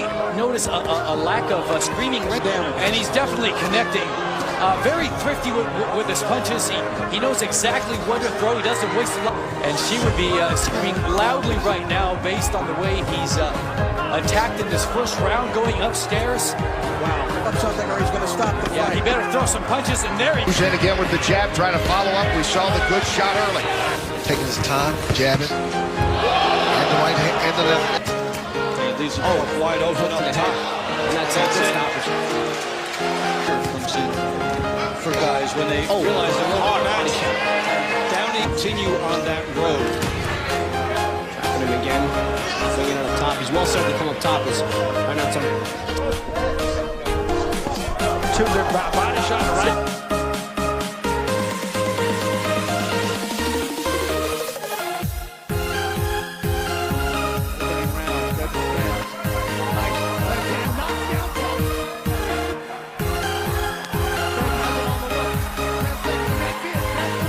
really notice a lack of screaming rhythm, and he's definitely connecting. Very thrifty with his punches. He knows exactly when to throw. He doesn't waste a lot. And she would be screaming loudly right now based on the way he's attacked in this first round going upstairs. Wow. Up something or he's going to stop the fight. Yeah, he better throw some punches, and there he goes in again with the jab, trying to follow up. We saw the good shot early. Taking his time, jabbing. And the right hand, and the left. These are wide open up top. And that's it. For guys when they realize they're hard down to continue on that road. Trapping him again. Swinging on top. He's well set to come up top. Right now, To the body shot, right?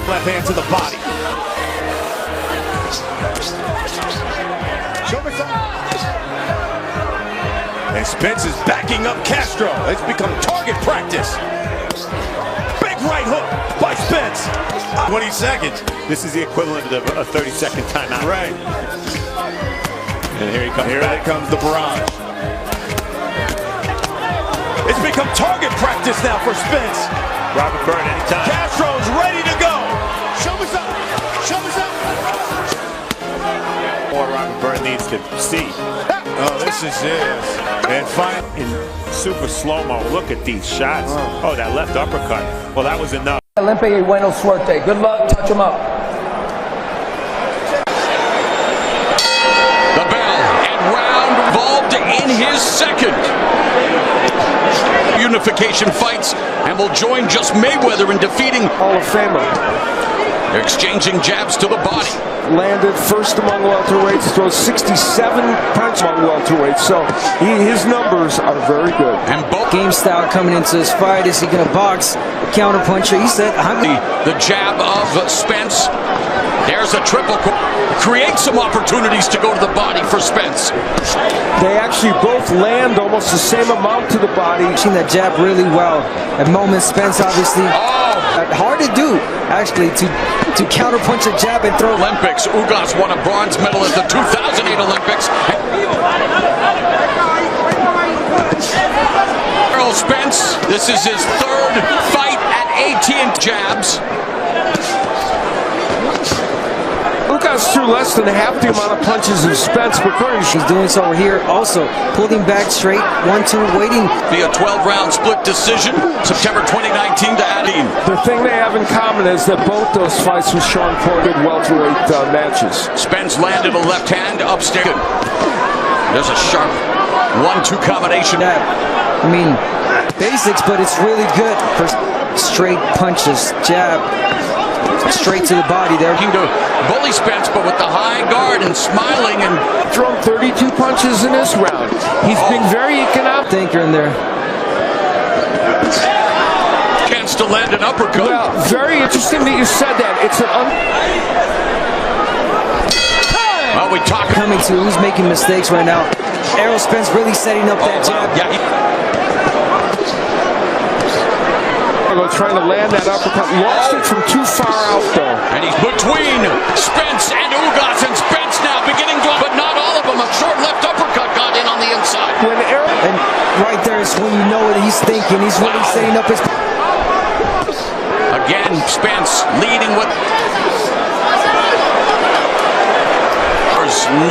Left hand to the body. And Spence is backing up Castro. It's become target practice. Big right hook by Spence. 20 seconds. This is the equivalent of a 30-second timeout. Right. And here he comes. Here comes the barrage. It's become target practice now for Spence. Robert Byrne anytime. Castro's ready to go. Show us up. Show us up. More Robert Byrne needs to see. Oh, this is it. And fine in super slow-mo. Look at these shots. Oh, that left uppercut. Well, that was enough. Olympic y buena suerte. Good luck. Touch him up. The bell and round involved in his second. Unification fights and will join just Mayweather in defeating Hall of Famer. They're exchanging jabs to the body. Landed first among welterweights, throws 67 punches among welterweights, so his numbers are very good. And both Game style coming into his fight. Is he going to box? Counter puncher. He said, the jab of Spence. There's a triple. Create some opportunities to go to the body for Spence. They actually both land almost the same amount to the body. Seen that jab really well. At moments, Spence obviously hard to do, actually, to counter punch a jab and throw. Olympics. Ugas won a bronze medal at the 2008 Olympics. Errol Spence. This is his third fight at AT&T jabs. Ugas threw less than half the amount of punches of Spence, but he's doing so here also. Pulling back straight, 1-2, waiting. Be a 12-round split decision, September 2019 to Adine. The thing they have in common is that both those fights were Sean Porter welterweight matches. Spence landed a left hand upstairs. There's a sharp 1-2 combination. I mean, basics, but it's really good for straight punches, jab. Straight to the body there. Looking to bully Spence, but with the high guard and smiling and thrown 32 punches in this round. He's been very economic. Thinker in there. Chance to land an uppercut. Well, very interesting that you said that. It's an well, we talk coming to who's making mistakes right now. Errol Spence really setting up that jab. Yeah, trying to land that uppercut. Lost it from too far out, though. And he's between Spence and Ugas, and Spence now beginning to, but not all of them. A short left uppercut got in on the inside. And right there is when you know what he's thinking. He's really setting up his. Again, Spence leading with.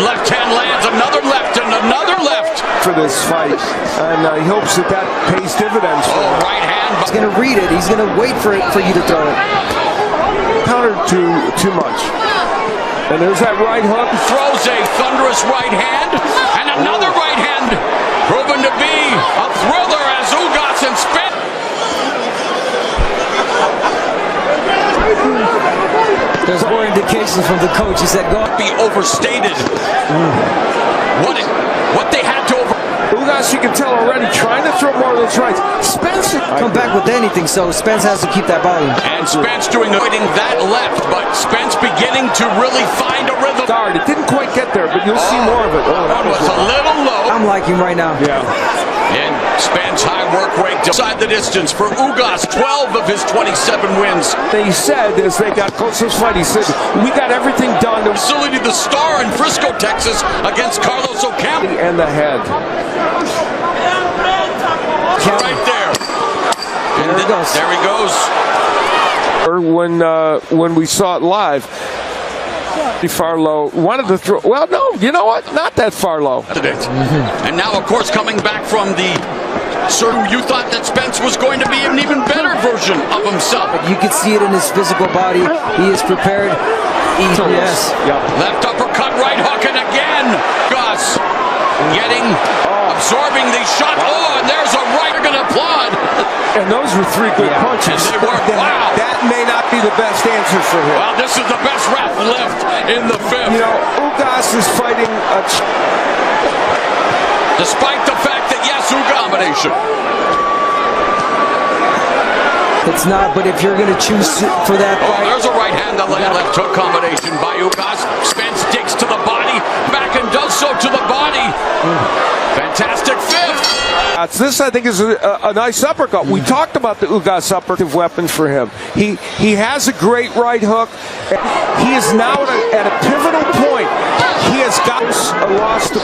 Left hand lands, another left, and another left. For this fight, and he hopes that pays dividends for him. Right hand. He's going to read it. He's going to wait for you to throw it. Countered too much. And there's that right hook. Throws a thunderous right hand, and another right hand. Proven to be a thriller as Ugas and Spence. There's more indications from the coach. He said, "Go." Be overstated. What they had to over. Ugas, you can tell already, trying to throw more of those rights. Spence come back with anything, so Spence has to keep that volume. And Spence avoiding that left, but Spence beginning to really find a rhythm. guard. It didn't quite get there, but you'll see more of it. Oh, That was a little low. I'm liking right now. Yeah. And Spence high work rate inside the distance for Ugas, 12 of his 27 wins. They said as they got close to this fight, he said, we got everything done. Facility the Star in Frisco, Texas against Carlos Ocampo. And the head. Right there. There he goes. There he goes. When we saw it live, far low, wanted to throw, well, no, you know what, not that far low. And now, of course, coming back from the you thought that Spence was going to be an even better version of himself. You can see it in his physical body. He is prepared. Yes. Left uppercut, right hook, and again, Gus absorbing these shots. Oh, and there's a right. You're going to applaud. And those were three good punches. And they were, wow. That may not be the best answer for him. Well, this is the best ref left in the fifth. You know, Ugas is fighting despite the fact that, yes, combination. It's not, but if you're going to choose for that fight. There's a right hand, the left hook combination by Ugas. Spence digs to the body, back and does so to the body. Fantastic fifth. This, I think, is a nice uppercut. We talked about the Ugas uppercut weapon for him. He has a great right hook. He is now at a pivotal point. He has got a loss to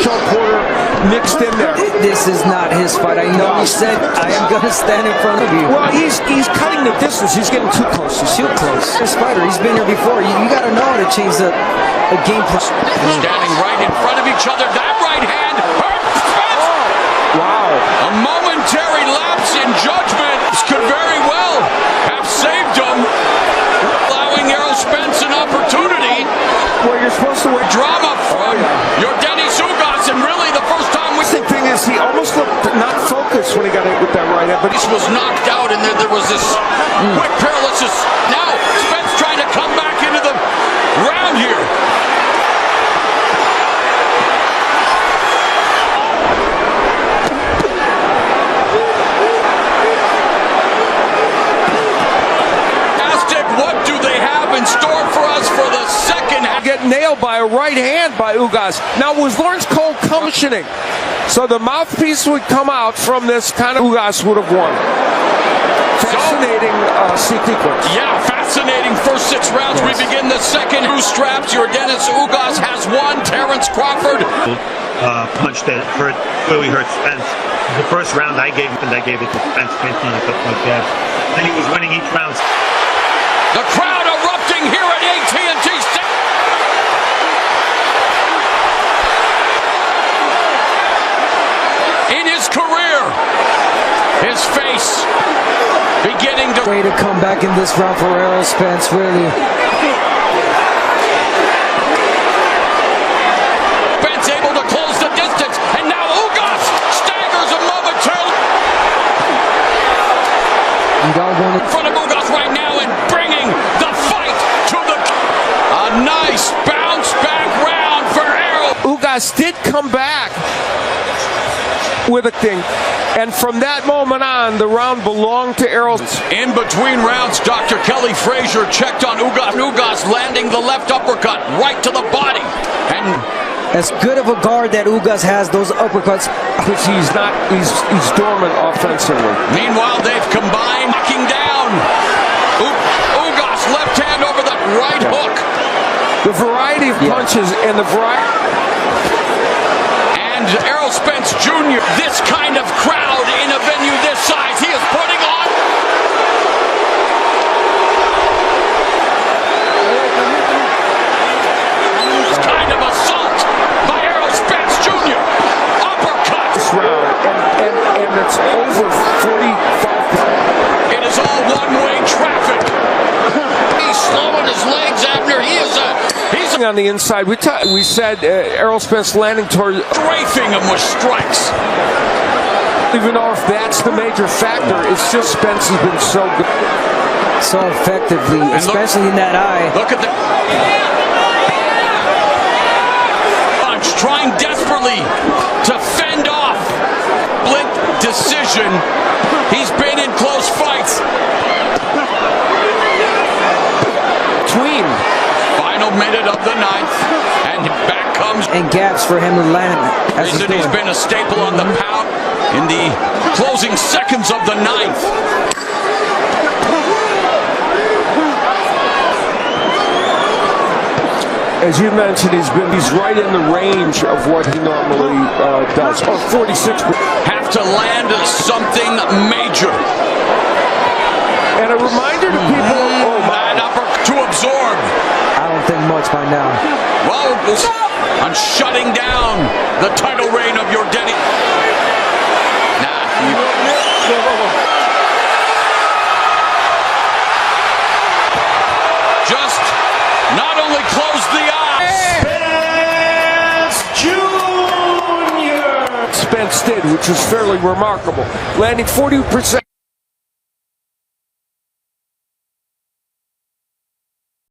Sean Porter mixed in there. This is not his fight. I know he said, I am going to stand in front of you. Well, he's cutting the distance. He's getting too close. He's too close. This fighter, he's been here before. You got to know how to change the game plan. Standing right in front of each other. That right hand hurt Spence. Wow. A momentary lapse in judgment could very well have saved him, allowing Errol Spence an opportunity. Well, you're supposed to win. Drama from Yordenis Ugas, and really the first time we... The thing is, he almost looked not focused when he got hit with that right hand, but this was knocked out, and then there was this quick paralysis. Now Spence trying to come back into the round here. What do they have in store for us for the second half? Get nailed by a right hand by Ugas. Now, was Lawrence Cole cushioning? So the mouthpiece would come out from this, kind of Ugas would have won. Fascinating sequence. Yeah, fascinating first 6 rounds. Yes. We begin the second. Who straps? Yordenis Ugas has won. Terrence Crawford. Punch that clearly hurt Spence. The first round I gave it to Spence. Then he was winning each round. The crowd erupting here at AT&T. In his career, his face beginning to... Way to come back in this round for Errol Spence, really. Spence able to close the distance, and now Ugas staggers him momentarily. You don't want in front of Ugas right now and bringing the fight to the... A nice bounce back round for Errol. Ugas did come back with a thing, and from that moment on, the round belonged to Errol. In between rounds, Dr. Kelly Frazier checked on Ugas. Ugas landing the left uppercut right to the body. And as good of a guard that Ugas has, those uppercuts, because he's dormant offensively. Meanwhile, they've combined, knocking down. Ugas left hand over the right hook. The variety of punches and the variety. And Errol Spence Jr., this kind of crowd in a venue this size, he is putting on. This kind of assault by Errol Spence Jr. Uppercut. This round, and it's over 45. It is all one-way traffic. He's slowing his legs, Abner. He's on the inside. We said Errol Spence landing toward, strafing him with strikes. Even though if that's the major factor, it's just Spence has been so good, so effectively, and especially in that eye. Look at the punch, trying desperately to fend off. Blink. decision. He's been in close fights. Tween. Final minute of the ninth, and back comes. And gaps for him to land. As Reason he's been a staple on the pout in the closing seconds of the ninth. As you mentioned, he's right in the range of what he normally does. 46. Have to land something major. And a reminder to people, That upper to absorb. I don't think much by now. Well, on shutting down the title reign of Yordenis. Just not only close the eyes. Spence did, which was fairly remarkable, landing 40%.